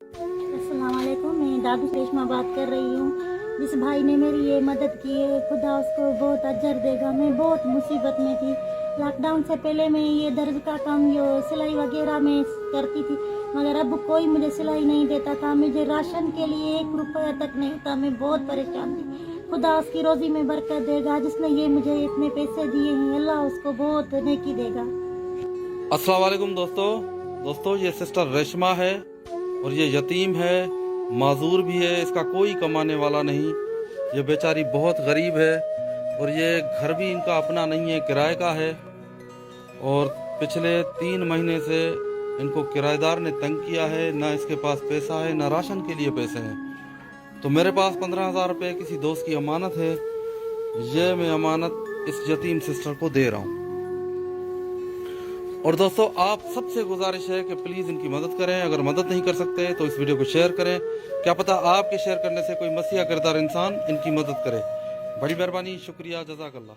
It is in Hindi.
अस्सलाम वालेकुम, मैं दादू रेशमा बात कर रही हूँ। जिस भाई ने मेरी ये मदद की है, खुदा उसको बहुत अजर देगा। मैं बहुत मुसीबत में थी। लॉकडाउन से पहले मैं ये दर्ज का काम जो सिलाई वगैरह में करती थी, मगर अब कोई मुझे सिलाई नहीं देता था। मुझे राशन के लिए 1 रुपया तक नहीं था। मैं बहुत परेशान थी। खुदा उसकी रोजी में बरकत देगा। जिसने ये मुझे इतने पैसे दिए हैं, अल्लाह उसको बहुत नेकी देगा। अस्सलाम वालेकुम दोस्तों ये सिस्टर रेशमा है और ये यतीम है, माजूर भी है, इसका कोई कमाने वाला नहीं। ये बेचारी बहुत गरीब है और ये घर भी इनका अपना नहीं है, किराए का है। और पिछले 3 महीने से इनको किराएदार ने तंग किया है। ना इसके पास पैसा है, ना राशन के लिए पैसे हैं। तो मेरे पास 15,000 रुपये किसी दोस्त की अमानत है। ये मैं अमानत इस यतीम सिस्टर को दे रहा हूँ। और दोस्तों, आप सबसे गुजारिश है कि प्लीज़ इनकी मदद करें। अगर मदद नहीं कर सकते तो इस वीडियो को शेयर करें। क्या पता आपके शेयर करने से कोई मसीहा किरदार इंसान इनकी मदद करे। बड़ी मेहरबानी, शुक्रिया, जज़ाकल्लाह।